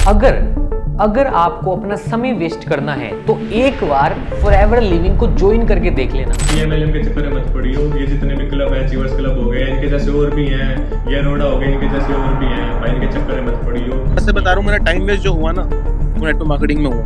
अगर अगर आपको अपना समय वेस्ट करना है तो एक बार फॉरएवर लिविंग को ज्वाइन करके देख लेना। MLM के चक्कर में मत पड़ियो। ये जितने भी क्लब है, अचीवर्स क्लब हो गए, इनके जैसे और भी हैं, ये रोड़ा हो गए, इनके जैसे और भी हैं भाई, इनके चक्कर में मत पड़ियो। ऐसे बता रहा हूँ, मेरा टाइम वेस्ट जो हुआ ना वो नेटवर्क मार्केटिंग में हुआ।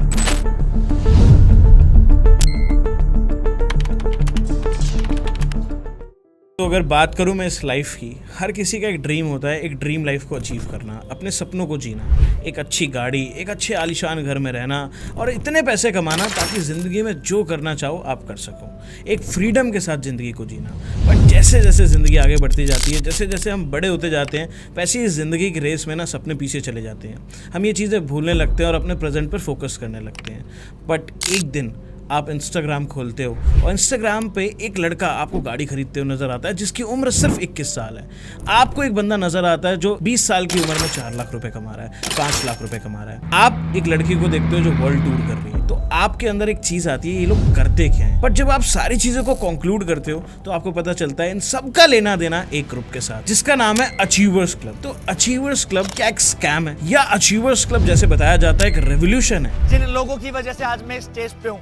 तो अगर बात करूं मैं इस लाइफ की, हर किसी का एक ड्रीम होता है, एक ड्रीम लाइफ को अचीव करना, अपने सपनों को जीना, एक अच्छी गाड़ी, एक अच्छे आलीशान घर में रहना और इतने पैसे कमाना ताकि ज़िंदगी में जो करना चाहो आप कर सको, एक फ्रीडम के साथ ज़िंदगी को जीना। बट जैसे जैसे ज़िंदगी आगे बढ़ती जाती है, जैसे जैसे हम बड़े होते जाते हैं, वैसे ही ज़िंदगी की रेस में ना सपने पीछे चले जाते हैं। हम ये चीज़ें भूलने लगते हैं और अपने प्रेजेंट पर फोकस करने लगते हैं। बट एक दिन आप इंस्टाग्राम खोलते हो और इंस्टाग्राम पे एक लड़का आपको गाड़ी खरीदते हुए नज़र आता है जिसकी उम्र सिर्फ 21 साल है। आपको एक बंदा नज़र आता है जो 20 साल की उम्र में 4 लाख रुपए कमा रहा है, 5 लाख रुपए कमा रहा है। आप एक लड़की को देखते हो जो वर्ल्ड टूर कर रही है, तो आपके अंदर एक चीज़ आती है, ये लोग करते क्या हैं। बट जब आप सारी चीज़ों को कंक्लूड करते हो तो आपको पता चलता है इन सबका लेना देना एक ग्रुप के साथ, जिसका नाम है अचीवर्स क्लब। तो अचीवर्स क्लब क्या एक स्कैम है या अचीवर्स क्लब जैसे बताया जाता है एक रेवोल्यूशन है? जिन लोगों की वजह से आज मैं स्टेज पे हूँ,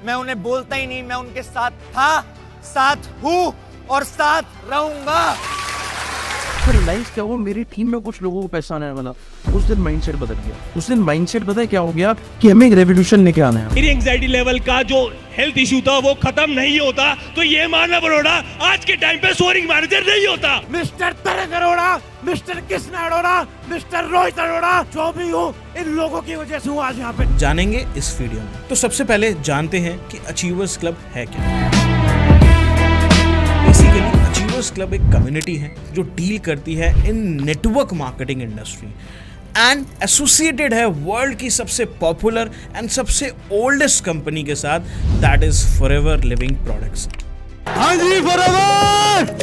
मैं उन्हें बोलता ही नहीं, मैं उनके साथ था, साथ हूँ और साथ रहूंगा। रियलाइज क्या हुआ, मेरी टीम में कुछ लोगों को पैसा आने वाला, उस दिन माइंडसेट बदल गया। उस दिन माइंडसेट पता है क्या हो गया कि हमें एक रेवोल्यूशन लेके आना है। मेरी एंजाइटी लेवल का जो हेल्थ इशू था वो खत्म नहीं होता तो ये मानना पड़ोड़ा आज के टाइम पे सोरिंग मैनेजर नहीं होता। मिस्टर तरक अरोड़ा, मिस्टर कृष्ण अरोड़ा, मिस्टर रोहित अरोड़ा, जो भी हूँ इन लोगों की वजह से हूँ आज यहाँ पे। जानेंगे इस वीडियो में। तो सबसे पहले जानते हैं कि अचीवर्स क्लब है क्या। बेसिकली अचीवर्स क्लब एक कम्युनिटी है जो डील करती है in network marketing industry and associated है वर्ल्ड की सबसे पॉपुलर एंड सबसे ओल्डेस्ट कंपनी के साथ, that is Forever Living Products. हाँ जी, फॉरएवर!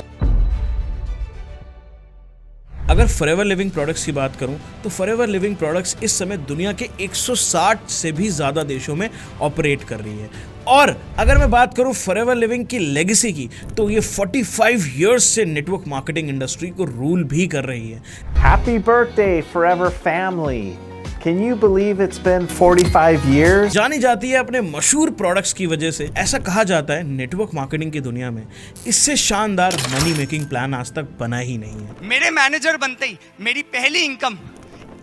अगर फॉरएवर लिविंग प्रोडक्ट्स की बात करूं तो फॉरएवर लिविंग प्रोडक्ट्स इस समय दुनिया के 160 से भी ज़्यादा देशों में ऑपरेट कर रही है। और अगर मैं बात करूं फॉरएवर लिविंग की लेगेसी की, तो ये 45 इयर्स से नेटवर्क मार्केटिंग इंडस्ट्री को रूल भी कर रही है। Happy birthday, Forever Family! Can you believe it's been 45 years? जानी जाती है अपने मशहूर प्रोडक्ट्स की वजह से। ऐसा कहा जाता है नेटवर्क मार्केटिंग की दुनिया में इससे शानदार मनी मेकिंग प्लान आज तक बना ही नहीं है। मेरे मैनेजर बनते ही मेरी पहली इनकम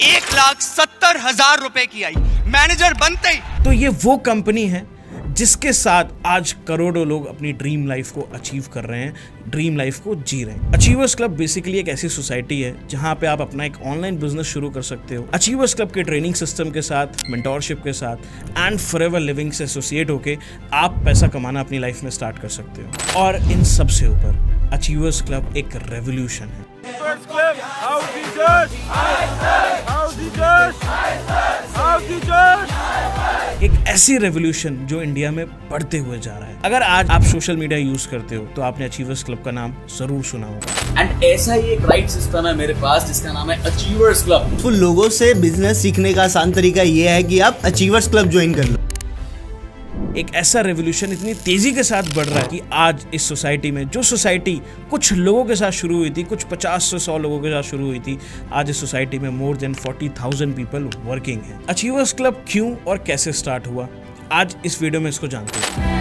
1,70,000 रुपए की आई। मैनेजर बनते ही। तो ये वो कंपनी है जिसके साथ आज करोड़ों लोग अपनी ड्रीम लाइफ को अचीव कर रहे हैं, ड्रीम लाइफ को जी रहे हैं। अचीवर्स क्लब बेसिकली एक ऐसी सोसाइटी है जहां पे आप अपना एक ऑनलाइन बिजनेस शुरू कर सकते हो। अचीवर्स क्लब के ट्रेनिंग सिस्टम के साथ, मेंटोरशिप के साथ एंड फॉरएवर लिविंग से एसोसिएट होके आप पैसा कमाना अपनी लाइफ में स्टार्ट कर सकते हो। और इन सब से ऊपर अचीवर्स क्लब एक रेवोल्यूशन है। एक ऐसी रेवोल्यूशन जो इंडिया में बढ़ते हुए जा रहा है। अगर आज आप सोशल मीडिया यूज करते हो तो आपने अचीवर्स क्लब का नाम जरूर सुना होगा। एंड ऐसा ही एक राइट सिस्टम है मेरे पास जिसका नाम है अचीवर्स क्लब। तो लोगों से बिजनेस सीखने का आसान तरीका ये है कि आप अचीवर्स क्लब ज्वाइन कर लो। एक ऐसा रेवोल्यूशन इतनी तेजी के साथ बढ़ रहा है कि आज इस सोसाइटी में, जो सोसाइटी कुछ लोगों के साथ शुरू हुई थी, कुछ 50 से 100 लोगों के साथ शुरू हुई थी, आज इस सोसाइटी में मोर देन 40,000 पीपल वर्किंग है। अचीवर्स क्लब क्यों और कैसे स्टार्ट हुआ, आज इस वीडियो में इसको जानते हैं।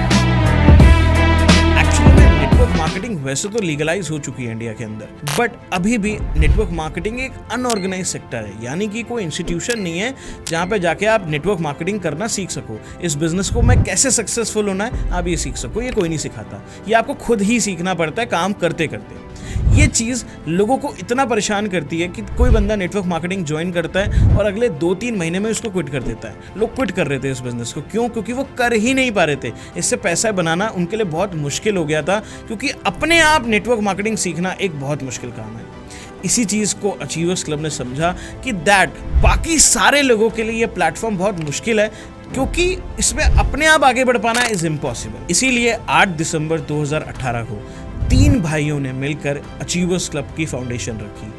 नेटवर्क मार्केटिंग वैसे तो लीगलाइज हो चुकी है इंडिया के अंदर, बट अभी भी नेटवर्क मार्केटिंग एक अनऑर्गेनाइज सेक्टर है, यानी कि कोई इंस्टीट्यूशन नहीं है जहां पे जाके आप नेटवर्क मार्केटिंग करना सीख सको। इस बिजनेस को मैं कैसे सक्सेसफुल होना है आप ये सीख सको, ये कोई नहीं सिखाता, ये आपको खुद ही सीखना पड़ता है काम करते करते। ये चीज़ लोगों को इतना परेशान करती है कि कोई बंदा नेटवर्क मार्केटिंग ज्वाइन करता है और अगले 2-3 महीने में उसको क्विट कर देता है। लोग क्विट कर रहे थे इस बिजनेस को, क्यों? क्योंकि वो कर ही नहीं पा रहे थे। इससे पैसा बनाना उनके लिए बहुत मुश्किल हो गया था, क्योंकि अपने आप नेटवर्क मार्केटिंग सीखना एक बहुत मुश्किल काम है। इसी चीज़ को अचीवर्स क्लब ने समझा कि बाकी सारे लोगों के लिए ये प्लेटफॉर्म बहुत मुश्किल है, क्योंकि इसमें अपने आप आगे बढ़ पाना इज इम्पॉसिबल। इसीलिए 8 दिसंबर 2018 को 3 भाइयों ने मिलकर अचीवर्स क्लब की फाउंडेशन रखी।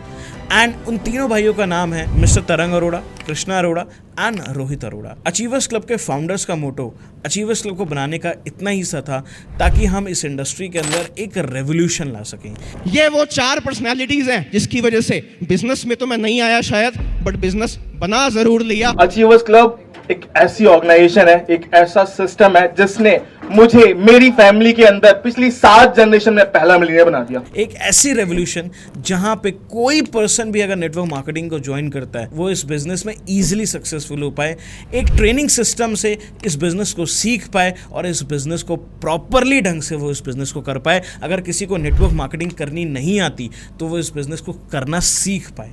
एंड उन तीनों भाइयों का नाम है मिस्टर तरंग Arora, Krishna Arora and Rohit Arora. Achievers club के फाउंडर्स का मोटो अचीवर्स क्लब को बनाने का इतना ही सा था ताकि हम इस इंडस्ट्री के अंदर एक रेवोल्यूशन ला सकें। ये वो 4 पर्सनालिटीज हैं जिसकी वजह से बिजनेस में तो मैं नहीं आया शायद, बट बिजनेस बना जरूर लिया। अचीवर्स क्लब एक ऐसी ऑर्गेनाइजेशन है, एक ऐसा सिस्टम है जिसने मुझे मेरी फैमिली के अंदर पिछली 7 जनरेशन में पहला मिलियनियर बना दिया। एक ऐसी रेवोल्यूशन जहां पे कोई पर्सन भी अगर नेटवर्क मार्केटिंग को ज्वाइन करता है वो इस बिजनेस में इजीली सक्सेसफुल हो पाए, एक ट्रेनिंग सिस्टम से इस बिजनेस को सीख पाए और इस बिजनेस को प्रॉपरली ढंग से वो इस बिजनेस को कर पाए। अगर किसी को नेटवर्क मार्केटिंग करनी नहीं आती तो वो इस बिजनेस को करना सीख पाए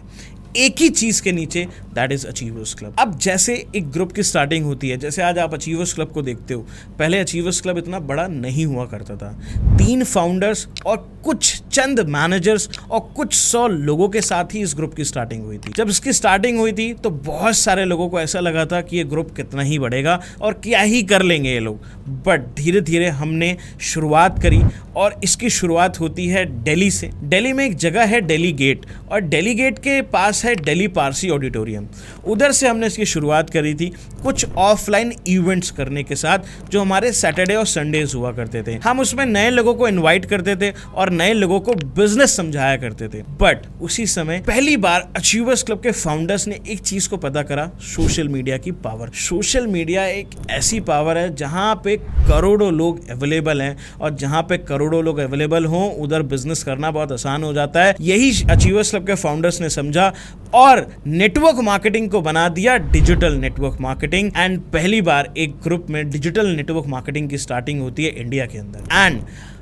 एक ही चीज के नीचे, दैट इज अचीवर्स क्लब। अब जैसे एक ग्रुप की स्टार्टिंग होती है, जैसे आज आप अचीवर्स क्लब को देखते हो, पहले अचीवर्स क्लब इतना बड़ा नहीं हुआ करता था। 3 फाउंडर्स और कुछ चंद मैनेजर्स और कुछ 100 लोगों के साथ ही इस ग्रुप की स्टार्टिंग हुई थी। जब इसकी स्टार्टिंग हुई थी तो बहुत सारे लोगों को ऐसा लगा था कि ये ग्रुप कितना ही बढ़ेगा और क्या ही कर लेंगे ये लोग, बट धीरे धीरे हमने शुरुआत करी और इसकी शुरुआत होती है दिल्ली से। दिल्ली में एक जगह है दिल्ली गेट, और दिल्ली गेट के पास है दिल्ली पारसी ऑडिटोरियम। उधर से हमने इसकी शुरुआत करी थी कुछ ऑफलाइन इवेंट्स करने के साथ, जो हमारे सैटरडे और संडेज हुआ करते थे। हम उसमें नए लोगों को इनवाइट करते थे और नए लोगों को बिजनेस समझाया करते थे। बट उसी समय पहली बार अचीवर्स क्लब के फाउंडर्स ने एक चीज को पता करा, सोशल मीडिया की पावर। सोशल मीडिया एक ऐसी पावर है जहां पे करोड़ों लोग अवेलेबल हैं, और जहां पे करोड़ों लोग अवेलेबल हों उधर बिजनेस करना बहुत आसान हो जाता है। यही अचीवर्स क्लब के फाउंडर्स ने समझा और नेटवर्क मार्केटिंग को बना दिया डिजिटल नेटवर्क मार्केटिंग। एंड पहली बार एक ग्रुप में डिजिटल नेटवर्क मार्केटिंग की स्टार्टिंग होती है इंडिया के अंदर। एंड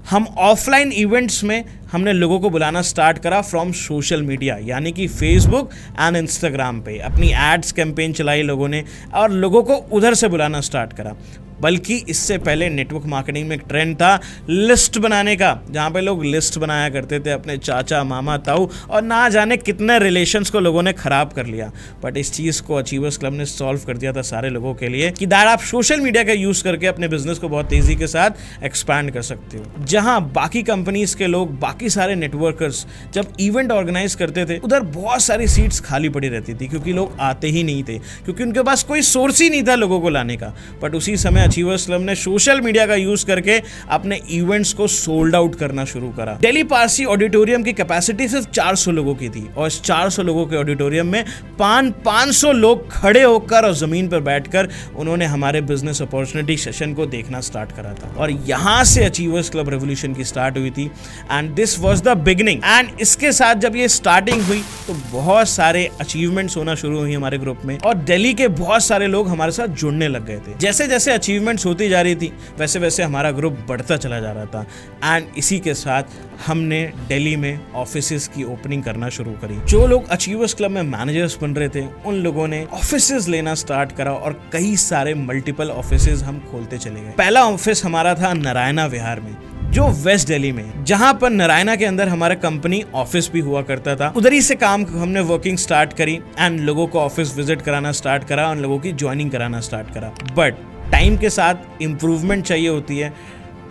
हम ऑफलाइन इवेंट्स में हमने लोगों को बुलाना स्टार्ट करा फ्रॉम सोशल मीडिया, यानी कि फेसबुक एंड इंस्टाग्राम पे अपनी एड्स कैंपेन चलाई लोगों ने और लोगों को उधर से बुलाना स्टार्ट करा। बल्कि इससे पहले नेटवर्क मार्केटिंग में एक ट्रेंड था लिस्ट बनाने का, जहाँ पे लोग लिस्ट बनाया करते थे अपने चाचा मामा ताऊ, और ना जाने कितने रिलेशंस को लोगों ने खराब कर लिया। बट इस चीज़ को अचीवर्स क्लब ने सॉल्व कर दिया था सारे लोगों के लिए कि दैट आप सोशल मीडिया का यूज़ करके अपने बिजनेस को बहुत तेज़ी के साथ एक्सपैंड कर सकते हो। जहाँ बाकी कंपनीज के लोग, बाकी सारे नेटवर्कर्स जब इवेंट ऑर्गेनाइज करते थे उधर बहुत सारी सीट्स खाली पड़ी रहती थी क्योंकि लोग आते ही नहीं थे, क्योंकि उनके पास कोई सोर्स ही नहीं था लोगों को लाने का। बट उसी समय अचीवर्स क्लब ने सोशल मीडिया का यूज करके अपने इवेंट्स को सोल्ड आउट करना शुरू करा। दिल्ली पारसी ऑडिटोरियम की कैपेसिटी सिर्फ 400 लोगों की थी और इस 400 लोगों के ऑडिटोरियम में 500 लोग खड़े होकर और जमीन पर बैठकर उन्होंने हमारे बिजनेस अपॉर्चुनिटी सेशन को देखना स्टार्ट करा था। और यहां से अचीवर्स क्लब रेवोल्यूशन की स्टार्ट हुई थी and this was the beginning. And इसके साथ जब ये स्टार्टिंग हुई तो बहुत सारे अचीवमेंट्स होना शुरू हुई हमारे ग्रुप में और दिल्ली के बहुत सारे लोग हमारे साथ जुड़ने लग गए थे। जैसे जैसे अचीवमेंट्स होती जा रही थी वैसे वैसे हमारा ग्रुप बढ़ता चला जा रहा था। एंड इसी के साथ हमने दिल्ली में ऑफिसेज की ओपनिंग करना शुरू करी। जो लोग अचीवर्स क्लब में मैनेजर्स बन रहे थे उन लोगों ने ऑफिसेज लेना स्टार्ट करा और कई सारे मल्टीपल ऑफिसेज हम खोलते चले गए। पहला ऑफिस हमारा था नारायणा विहार में, जो वेस्ट दिल्ली में, जहां पर नारायणा के अंदर हमारा कंपनी ऑफिस भी हुआ करता था। उधर ही से काम हमने वर्किंग स्टार्ट करी एंड लोगों को ऑफिस विजिट कराना स्टार्ट करा और लोगों की ज्वाइनिंग कराना स्टार्ट करा। बट टाइम के साथ इम्प्रूवमेंट चाहिए होती है।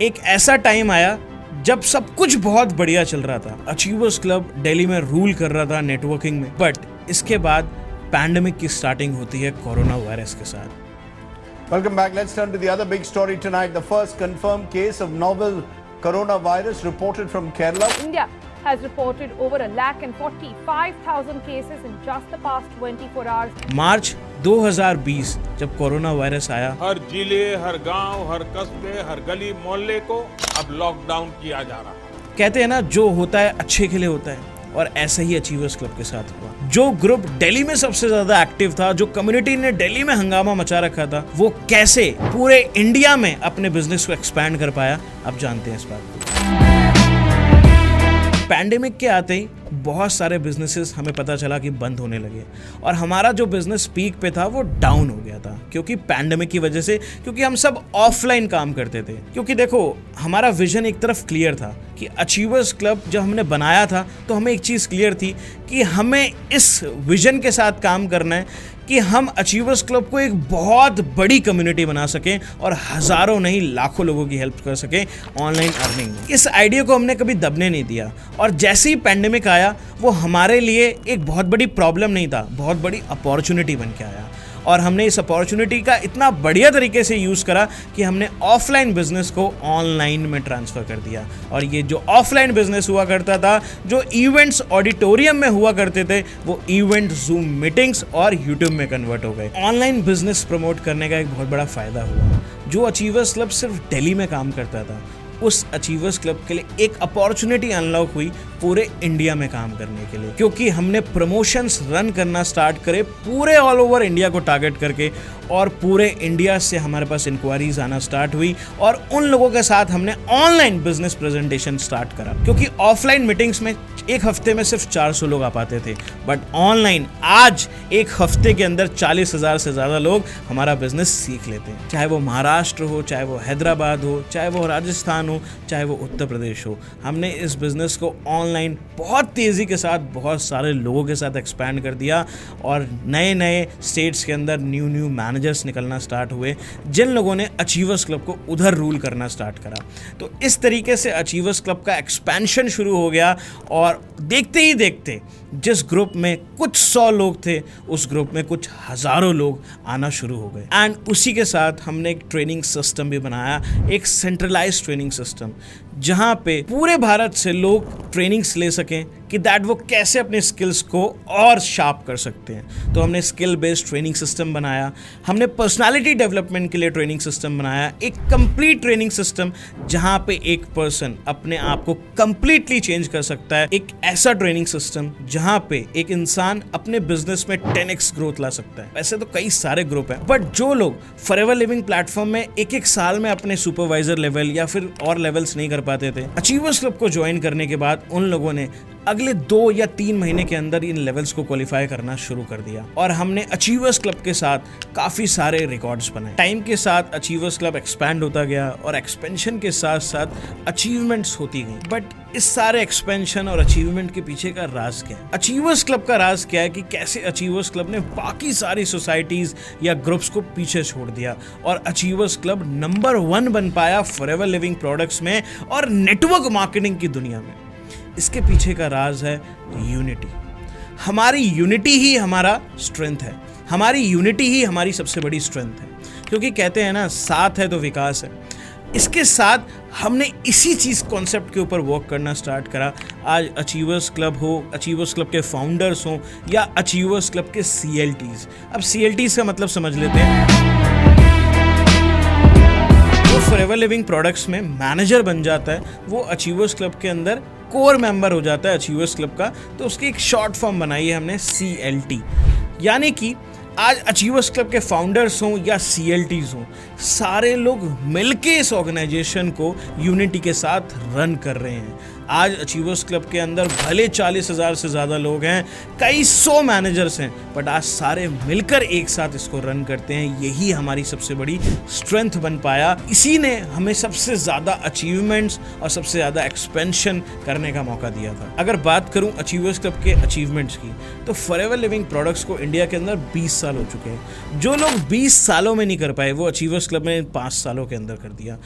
एक ऐसा टाइम आया जब सब कुछ बहुत बढ़िया चल रहा था, अचीवर्स क्लब दिल्ली में रूल कर रहा था नेटवर्किंग में। बट इसके बाद पैंडेमिक की स्टार्टिंग होती है कोरोना वायरस के साथ। Welcome back. Let's turn to the other big story tonight. The first confirmed case of novel coronavirus reported from Kerala. India has reported over 145,000 cases in just the past 24 hours. मार्च 2020 जब corona virus आया, हर जिले, हर गांव, हर कस्बे, हर गली मोहल्ले को अब lockdown किया जा रहा है। कहते हैं ना जो होता है अच्छे के लिए होता है, और ऐसा ही अचीवर्स क्लब के साथ हुआ। जो ग्रुप दिल्ली में सबसे ज्यादा एक्टिव था, जो कम्युनिटी ने दिल्ली में हंगामा मचा रखा था, वो कैसे पूरे इंडिया में अपने बिजनेस को एक्सपैंड कर पाया, अब जानते हैं इस बात को। पैंडेमिक के आते ही बहुत सारे बिजनेसेस हमें पता चला कि बंद होने लगे और हमारा जो बिजनेस पीक पे था वो डाउन हो गया। गया था, क्योंकि पैंडेमिक की वजह से, क्योंकि हम सब ऑफलाइन काम करते थे। क्योंकि देखो, हमारा विजन एक तरफ क्लियर था कि अचीवर्स क्लब जब हमने बनाया था तो हमें एक चीज़ क्लियर थी कि हमें इस विजन के साथ काम करना है कि हम अचीवर्स क्लब को एक बहुत बड़ी कम्युनिटी बना सकें और हज़ारों नहीं लाखों लोगों की हेल्प कर सकें ऑनलाइन अर्निंग में। इस आइडिया को हमने कभी दबने नहीं दिया, और जैसे ही पैंडेमिक आया वो हमारे लिए एक बहुत बड़ी प्रॉब्लम नहीं था, बहुत बड़ी अपॉर्चुनिटी बन के आया। और हमने इस अपॉर्चुनिटी का इतना बढ़िया तरीके से यूज़ करा कि हमने ऑफलाइन बिजनेस को ऑनलाइन में ट्रांसफ़र कर दिया। और ये जो ऑफलाइन बिजनेस हुआ करता था, जो इवेंट्स ऑडिटोरियम में हुआ करते थे, वो इवेंट जूम मीटिंग्स और यूट्यूब में कन्वर्ट हो गए। ऑनलाइन बिजनेस प्रमोट करने का एक बहुत बड़ा फ़ायदा हुआ। जो अचीवर्स क्लब सिर्फ दिल्ली में काम करता था, उस अचीवर्स क्लब के लिए एक अपॉर्चुनिटी अनलॉक हुई पूरे इंडिया में काम करने के लिए, क्योंकि हमने प्रमोशंस रन करना स्टार्ट करे पूरे ऑल ओवर इंडिया को टारगेट करके, और पूरे इंडिया से हमारे पास इंक्वायरीज आना स्टार्ट हुई, और उन लोगों के साथ हमने ऑनलाइन बिजनेस प्रेजेंटेशन स्टार्ट करा। क्योंकि ऑफलाइन मीटिंग्स में एक हफ्ते में सिर्फ 400 लोग आ पाते थे, बट ऑनलाइन आज एक हफ्ते के अंदर 40,000 से ज़्यादा लोग हमारा बिजनेस सीख लेते हैं। चाहे वो महाराष्ट्र हो, चाहे वो हैदराबाद हो, चाहे वो राजस्थान हो, चाहे वो उत्तर प्रदेश हो, हमने इस बिज़नेस को ऑनलाइन बहुत तेज़ी के साथ बहुत सारे लोगों के साथ एक्सपैंड कर दिया, और नए नए स्टेट्स के अंदर न्यू मैनेजर्स निकलना स्टार्ट हुए, जिन लोगों ने अचीवर्स क्लब को उधर रूल करना स्टार्ट करा। तो इस तरीके से अचीवर्स क्लब का एक्सपेंशन शुरू हो गया, और देखते ही देखते जिस ग्रुप में कुछ 100 लोग थे, उस ग्रुप में कुछ हज़ारों लोग आना शुरू हो गए। एंड उसी के साथ हमने एक ट्रेनिंग सिस्टम भी बनाया, एक सेंट्रलाइज्ड ट्रेनिंग सिस्टम, जहाँ पे पूरे भारत से लोग ट्रेनिंग्स ले सकें कि दैट वो कैसे अपने स्किल्स को और शार्प कर सकते हैं। तो हमने स्किल बेस्ड ट्रेनिंग सिस्टम बनाया, हमने पर्सनालिटी डेवलपमेंट के लिए ट्रेनिंग सिस्टम बनाया, एक कंप्लीट ट्रेनिंग सिस्टम जहाँ पे एक पर्सन अपने आप को कंप्लीटली चेंज कर सकता है, एक ऐसा ट्रेनिंग सिस्टम जहाँ पे एक इंसान अपने बिजनेस में 10x ग्रोथ ला सकता है। वैसे तो कई सारे ग्रुप हैं, बट जो लोग फॉरएवर लिविंग प्लेटफॉर्म में एक साल में अपने सुपरवाइजर लेवल या फिर और लेवल्स नहीं कर पाते थे, अचीवर्स क्लब को ज्वाइन करने के बाद उन लोगों ने अगले 2 या 3 महीने के अंदर इन लेवल्स को क्वालिफाई करना शुरू कर दिया, और हमने अचीवर्स क्लब के साथ काफ़ी सारे रिकॉर्ड्स बनाए। टाइम के साथ अचीवर्स क्लब एक्सपैंड होता गया, और एक्सपेंशन के साथ साथ अचीवमेंट्स होती गई। बट इस सारे एक्सपेंशन और अचीवमेंट के पीछे का राज क्या है? अचीवर्स क्लब का राज क्या है कि कैसे अचीवर्स क्लब ने बाकी सारी सोसाइटीज़ या ग्रुप्स को पीछे छोड़ दिया, और अचीवर्स क्लब नंबर 1 बन पाया फॉरएवर लिविंग प्रोडक्ट्स में और नेटवर्क मार्केटिंग की दुनिया में। इसके पीछे का राज है यूनिटी। हमारी यूनिटी ही हमारा स्ट्रेंथ है, हमारी यूनिटी ही हमारी सबसे बड़ी स्ट्रेंथ है, क्योंकि कहते हैं ना, साथ है तो विकास है। इसके साथ हमने इसी चीज़ कॉन्सेप्ट के ऊपर वर्क करना स्टार्ट करा। आज अचीवर्स क्लब हो, अचीवर्स क्लब के फाउंडर्स हों, या अचीवर्स क्लब के CLTs। अब CLTs का मतलब समझ लेते हैं। वो फॉरएवर लिविंग प्रोडक्ट्स में मैनेजर बन जाता है, वो अचीवर्स क्लब के अंदर कोर मेंबर हो जाता है अचीवर्स क्लब का। तो उसकी एक शॉर्ट फॉर्म बनाई है हमने, CLT। यानी कि आज अचीवर्स क्लब के फाउंडर्स हों या CLTs हों, सारे लोग मिलके इस ऑर्गेनाइजेशन को यूनिटी के साथ रन कर रहे हैं। आज अचीवर्स क्लब के अंदर भले 40,000 से ज़्यादा लोग हैं, कई 100 मैनेजर्स हैं, बट आज सारे मिलकर एक साथ इसको रन करते हैं। यही हमारी सबसे बड़ी स्ट्रेंथ बन पाया। इसी ने हमें सबसे ज़्यादा अचीवमेंट्स और सबसे ज़्यादा एक्सपेंशन करने का मौका दिया था। अगर बात करूं अचीवर्स क्लब के अचीवमेंट्स की, तो फॉरएवर लिविंग प्रोडक्ट्स को इंडिया के अंदर 20 साल हो चुके हैं। जो लोग 20 सालों में नहीं कर पाए, वो अचीवर्स क्लब ने 5 सालों के अंदर कर दिया।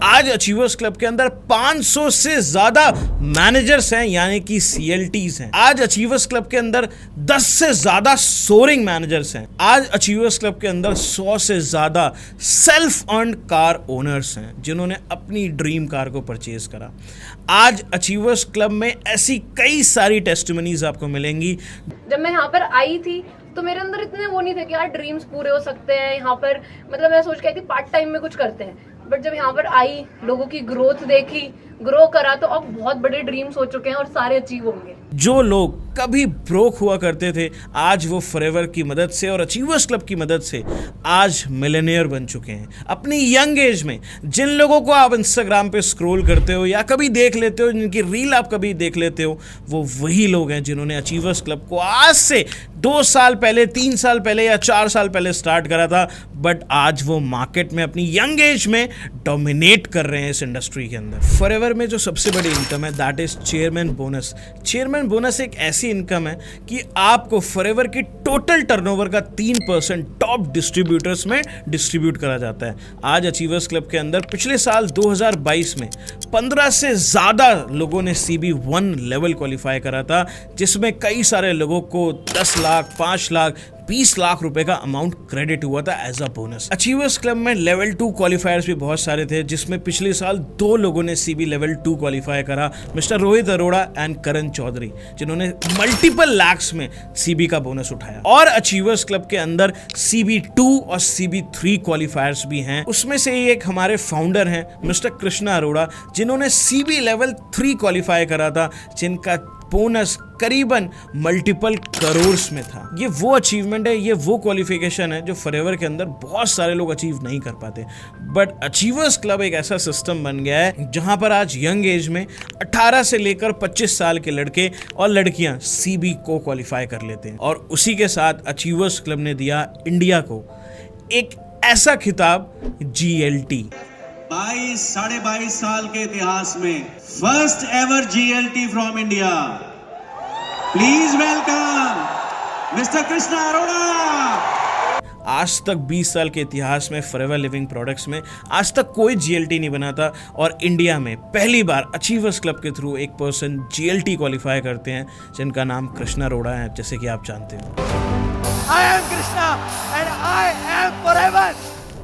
आज अचीवर्स क्लब के अंदर 500 से ज़्यादा मैनेजर्स हैं, यानी कि CLTs हैं। आज अचीवर्स क्लब के अंदर 10 से ज्यादा सोरिंग मैनेजर्स हैं। आज अचीवर्स क्लब के अंदर 100 से ज्यादा सेल्फ अर्न्ड कार ओनर्स हैं, जिन्होंने अपनी ड्रीम कार को परचेज करा। आज अचीवर्स क्लब में ऐसी कई सारी टेस्टिमनीज आपको मिलेंगी। जब मैं यहाँ पर आई थी तो मेरे अंदर इतने वो नहीं थे कि यार ड्रीम्स पूरे हो सकते हैं यहाँ पर, मतलब मैं सोच के आई थी पार्ट टाइम में कुछ करते हैं। बट जब यहाँ पर आई, लोगों की ग्रोथ देखी, ग्रो करा तो अब बहुत बड़े ड्रीम्स हो चुके हैं और सारे अचीव होंगे। जो लोग कभी ब्रोक हुआ करते थे आज वो फॉरएवर की मदद से और अचीवर्स क्लब की मदद से आज मिलियनेयर बन चुके हैं अपनी यंग एज में। जिन लोगों को आप इंस्टाग्राम पे स्क्रॉल करते हो या कभी देख लेते हो, जिनकी रील आप कभी देख लेते हो, वो वही लोग हैं जिन्होंने अचीवर्स क्लब को आज से 2 साल पहले, 3 साल पहले या 4 साल पहले स्टार्ट करा था, बट आज वो मार्केट में अपनी यंग एज में डोमिनेट कर रहे हैं इस इंडस्ट्री के अंदर। फॉरएवर में जो सबसे बड़ी इनकम है that is chairman bonus. Chairman bonus एक ऐसी इनकम है कि आपको फॉरएवर की टोटल टर्नओवर का 3% टॉप डिस्ट्रीब्यूटर्स में डिस्ट्रीब्यूट करा जाता है। आज अचीवर्स क्लब के अंदर पिछले साल 2022 में 15 से ज़्यादा लोगों ने CB1 लेवल क्वालिफाई करा था, जिसमें कई सारे लोगों को 10 लाख, 5 लाख, 20 लाख रुपए का अमाउंट क्रेडिट हुआ था as a bonus. Achievers club में लेवल 2 क्वालिफायर्स भी बहुत सारे थे, जिसमें पिछले साल 2 लोगों ने CB लेवल 2 क्वालिफाई करा, मिस्टर रोहित अरोड़ा एंड करण चौधरी, जिन्होंने मल्टीपल लैक्स में CB का बोनस उठाया। और अचीवर्स क्लब के अंदर CB2 और CB3 क्वालिफायर्स भी हैं। उसमें से एक हमारे फाउंडर हैं मिस्टर कृष्णा अरोड़ा, जिन्होंने CB लेवल 3 क्वालिफाई करा था, जिनका बोनस करीबन मल्टीपल करोड़ में था। ये वो अचीवमेंट है, ये वो क्वालिफिकेशन है जो फॉरएवर के अंदर बहुत सारे लोग अचीव नहीं कर पाते। बट अचीवर्स क्लब एक ऐसा सिस्टम बन गया है जहां पर आज यंग एज में 18 से लेकर 25 साल के लड़के और लड़कियां CB को क्वालिफाई कर लेते हैं। और उसी के साथ अचीवर्स क्लब ने दिया इंडिया को एक ऐसा खिताब GLT। 22-22.5 साल के इतिहास में first ever GLT from India. Please welcome mister Krishna Arora. आज तक 20 साल के इतिहास में फॉरएवर लिविंग प्रोडक्ट्स में आज तक कोई GLT नहीं बना था, और इंडिया में पहली बार अचीवर्स क्लब के थ्रू एक पर्सन GLT क्वालिफाई करते हैं, जिनका नाम कृष्णा अरोड़ा है, जैसे कि आप जानते हो। I am Krishna and I am forever।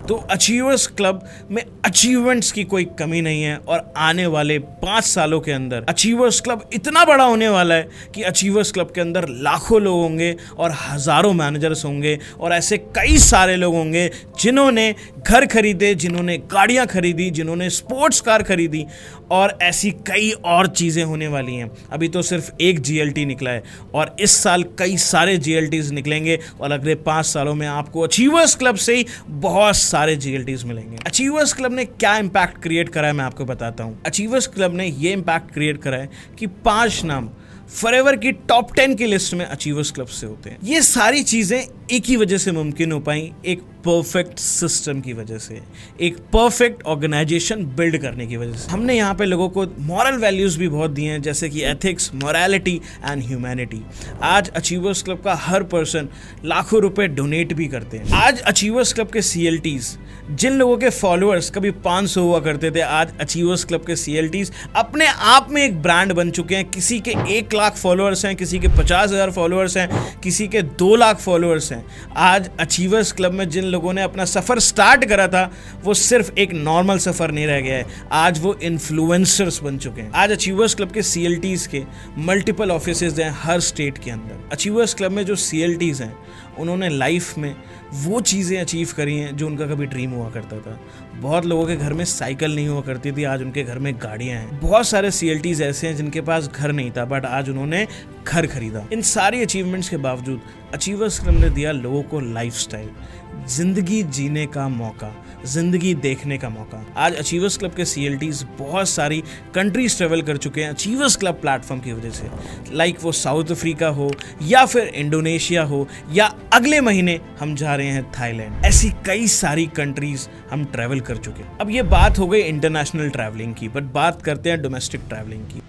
तो अचीवर्स क्लब में अचीवमेंट्स की कोई कमी नहीं है, और आने वाले 5 सालों के अंदर अचीवर्स क्लब इतना बड़ा होने वाला है कि अचीवर्स क्लब के अंदर लाखों लोग होंगे और हज़ारों मैनेजर्स होंगे, और ऐसे कई सारे लोग होंगे जिन्होंने घर खरीदे, जिन्होंने गाड़ियां खरीदी, जिन्होंने स्पोर्ट्स कार खरीदी, और ऐसी कई और चीज़ें होने वाली हैं। अभी तो सिर्फ एक GLT निकला है, और इस साल कई सारे GLTs निकलेंगे, और अगले 5 सालों में आपको अचीवर्स क्लब से ही बहुत सारे GLTs मिलेंगे। अचीवर्स क्लब ने क्या इम्पैक्ट क्रिएट करा है मैं आपको बताता हूँ। अचीवर्स क्लब ने ये इम्पैक्ट क्रिएट करा है कि 5 नाम फॉरएवर की टॉप 10 की लिस्ट में अचीवर्स क्लब से होते हैं। ये सारी चीज़ें एक ही वजह से मुमकिन हो पाई, एक परफेक्ट सिस्टम की वजह से, एक परफेक्ट ऑर्गेनाइजेशन बिल्ड करने की वजह से। हमने यहाँ पे लोगों को मॉरल वैल्यूज़ भी बहुत दिए हैं, जैसे कि एथिक्स, मोरालिटी एंड ह्यूमैनिटी। आज अचीवर्स क्लब का हर पर्सन लाखों रुपए डोनेट भी करते हैं। आज अचीवर्स क्लब के CLTs, जिन लोगों के फॉलोअर्स कभी 500 हुआ करते थे, आज अचीवर्स क्लब के CLTs अपने आप में एक ब्रांड बन चुके हैं। किसी के 1 लाख फॉलोअर्स हैं, किसी के 50,000 फॉलोअर्स हैं, किसी के 2 लाख फॉलोअर्स हैं। आज अचीवर्स क्लब में जिन लोगों ने अपना सफ़र स्टार्ट करा था, वो सिर्फ एक नॉर्मल सफ़र नहीं रह गया है, आज वो इन्फ्लुएंसर्स बन चुके हैं। आज अचीवर्स क्लब के CLTs के मल्टीपल ऑफिसेज हैं हर स्टेट के अंदर। अचीवर्स क्लब में जो CLTs हैं, उन्होंने लाइफ में वो चीज़ें अचीव करी हैं जो उनका कभी ड्रीम हुआ करता था। बहुत लोगों के घर में साइकिल नहीं हुआ करती थी, आज उनके घर में गाड़ियां हैं। बहुत सारे CLTs ऐसे हैं जिनके पास घर नहीं था, बट आज उन्होंने घर खरीदा। इन सारी अचीवमेंट्स के बावजूद अचीवर्स क्लब ने दिया लोगों को लाइफस्टाइल, जिंदगी जीने का मौका, जिंदगी देखने का मौका। आज अचीवर्स क्लब के CLTs बहुत सारी कंट्रीज ट्रेवल कर चुके हैं अचीवर्स क्लब प्लेटफॉर्म की वजह से। लाइक वो साउथ अफ्रीका हो, या फिर इंडोनेशिया हो, या अगले महीने हम जा रहे हैं थाईलैंड। ऐसी कई सारी कंट्रीज हम ट्रैवल कर चुके हैं। अब ये बात हो गई इंटरनेशनल ट्रैवलिंग की, बट बात करते हैं डोमेस्टिक ट्रैवलिंग की।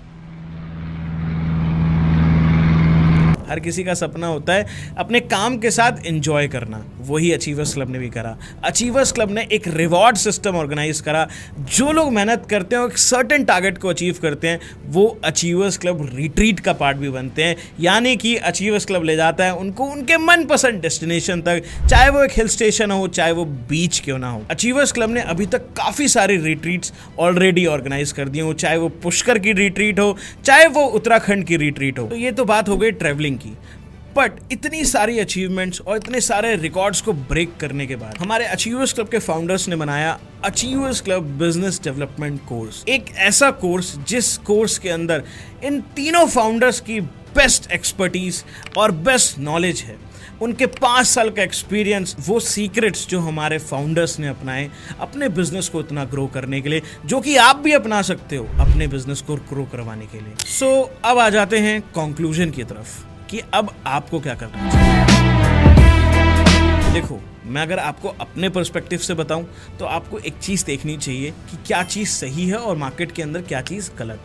हर किसी का सपना होता है अपने काम के साथ एंजॉय करना, वही अचीवर्स क्लब ने भी करा। अचीवर्स क्लब ने एक रिवॉर्ड सिस्टम ऑर्गेनाइज करा। जो लोग मेहनत करते हैं और एक सर्टेन टारगेट को अचीव करते हैं, वो अचीवर्स क्लब रिट्रीट का पार्ट भी बनते हैं। यानी कि अचीवर्स क्लब ले जाता है उनको उनके मनपसंद डेस्टिनेशन तक, चाहे वो एक हिल स्टेशन हो, चाहे वो बीच क्यों ना हो। अचीवर्स क्लब ने अभी तक काफ़ी सारी रिट्रीट्स ऑलरेडी ऑर्गेनाइज कर दी हो, चाहे वो पुष्कर की रिट्रीट हो, चाहे वो उत्तराखंड की रिट्रीट हो। तो ये तो बात हो गई ट्रैवलिंग की। बट इतनी सारी अचीवमेंट्स और इतने सारे रिकॉर्ड्स को ब्रेक करने के बाद हमारे अचीवर्स क्लब के फाउंडर्स ने बनाया achievers club business development course. एक ऐसा कोर्स जिस कोर्स के अंदर इन तीनों फाउंडर्स की बेस्ट एक्सपर्टीज और बेस्ट नॉलेज है, उनके 5 साल का एक्सपीरियंस, वो सीक्रेट्स जो हमारे फाउंडर्स ने अपनाए अपने बिजनेस को इतना ग्रो करने के लिए, जो कि आप भी अपना सकते हो अपने बिजनेस को ग्रो करवाने के लिए। सो अब आ जाते हैं कंक्लूजन की तरफ कि अब आपको क्या करना चाहिए। देखो, मैं अगर आपको अपने पर्सपेक्टिव से बताऊं तो आपको एक चीज़ देखनी चाहिए कि क्या चीज़ सही है और मार्केट के अंदर क्या चीज़ गलत।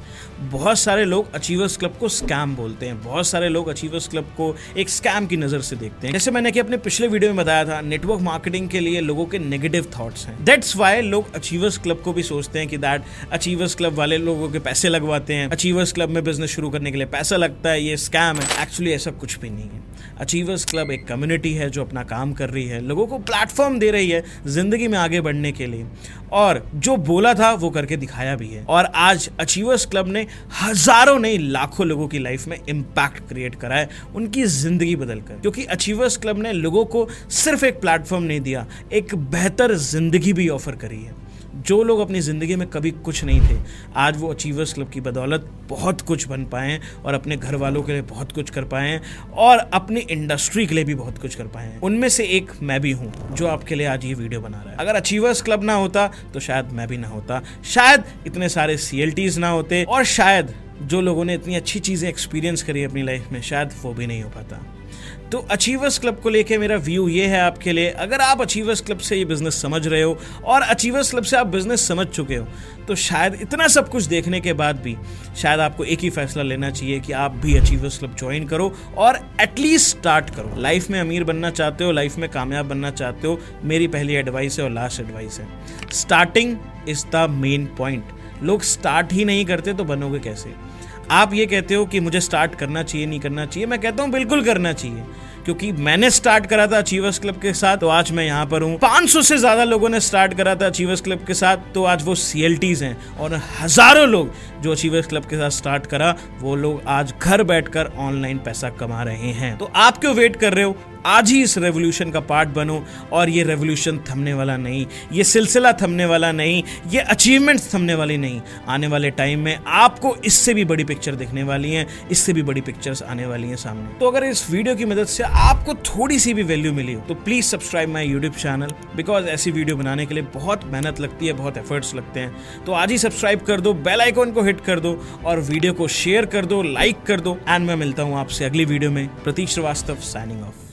बहुत सारे लोग अचीवर्स क्लब को स्कैम बोलते हैं, बहुत सारे लोग अचीवर्स क्लब को एक स्कैम की नज़र से देखते हैं। जैसे मैंने कि अपने पिछले वीडियो में बताया था, नेटवर्क मार्केटिंग के लिए लोगों के नेगेटिव थॉट्स हैं। दैट्स वाई लोग अचीवर्स क्लब को भी सोचते हैं कि दैट अचीवर्स क्लब वाले लोगों के पैसे लगवाते हैं, अचीवर्स क्लब में बिजनेस शुरू करने के लिए पैसा लगता है, ये स्कैम है। एक्चुअली ऐसा कुछ भी नहीं है। अचीवर्स क्लब एक कम्युनिटी है जो अपना काम कर रही है, लोगों को प्लेटफॉर्म दे रही है जिंदगी में आगे बढ़ने के लिए, और जो बोला था वो करके दिखाया भी है। और आज अचीवर्स क्लब ने हजारों नहीं लाखों लोगों की लाइफ में इम्पैक्ट क्रिएट करा है, उनकी जिंदगी बदलकर। क्योंकि अचीवर्स क्लब ने लोगों को सिर्फ एक प्लेटफॉर्म नहीं दिया, एक बेहतर जिंदगी भी ऑफर करी है। जो लोग अपनी ज़िंदगी में कभी कुछ नहीं थे, आज वो अचीवर्स क्लब की बदौलत बहुत कुछ बन पाए हैं और अपने घर वालों के लिए बहुत कुछ कर पाए हैं और अपनी इंडस्ट्री के लिए भी बहुत कुछ कर पाए हैं। उनमें से एक मैं भी हूँ जो आपके लिए आज ये वीडियो बना रहा है। अगर अचीवर्स क्लब ना होता तो शायद मैं भी ना होता, शायद इतने सारे CLTs ना होते, और शायद जो लोगों ने इतनी अच्छी चीज़ें एक्सपीरियंस करी अपनी लाइफ में, शायद वो भी नहीं हो पाता। तो अचीवर्स क्लब को लेके मेरा व्यू ये है आपके लिए, अगर आप अचीवर्स क्लब से ये बिजनेस समझ रहे हो और अचीवर्स क्लब से आप बिजनेस समझ चुके हो, तो शायद इतना सब कुछ देखने के बाद भी शायद आपको एक ही फैसला लेना चाहिए कि आप भी अचीवर्स क्लब ज्वाइन करो और एटलीस्ट स्टार्ट करो। लाइफ में अमीर बनना चाहते हो, लाइफ में कामयाब बनना चाहते हो, मेरी पहली एडवाइस है और लास्ट एडवाइस है, starting is the main point. लोग स्टार्ट ही नहीं करते तो बनोगे कैसे? आप ये कहते हो कि मुझे स्टार्ट करना चाहिए, नहीं करना चाहिए, मैं कहता हूँ बिल्कुल करना चाहिए, क्योंकि मैंने स्टार्ट करा था अचीवर्स क्लब के साथ तो आज मैं यहाँ पर हूँ। 500 से ज़्यादा लोगों ने स्टार्ट करा था अचीवर्स क्लब के साथ तो आज वो CLTs हैं, और हज़ारों लोग जो अचीवर्स क्लब के साथ स्टार्ट करा वो लोग आज घर बैठकर ऑनलाइन पैसा कमा रहे हैं। तो आप क्यों वेट कर रहे हो? आज ही इस रेवोल्यूशन का पार्ट बनो। और ये रेवोल्यूशन थमने वाला नहीं, ये सिलसिला थमने वाला नहीं, ये अचीवमेंट्स थमने वाली नहीं। आने वाले टाइम में आपको इससे भी बड़ी पिक्चर दिखने वाली है, इससे भी बड़ी पिक्चर्स आने वाली हैं सामने। तो अगर इस वीडियो की मदद से आपको थोड़ी सी भी वैल्यू मिली हो तो please subscribe my YouTube channel, because ऐसी वीडियो बनाने के लिए बहुत मेहनत लगती है, बहुत एफर्ट्स लगते हैं। तो आज ही सब्सक्राइब कर दो, बेल आइकन को हिट कर दो और वीडियो को शेयर कर दो, लाइक कर दो। एंड मैं मिलता हूँ आपसे अगली वीडियो में। प्रतीक श्रीवास्तव साइनिंग ऑफ।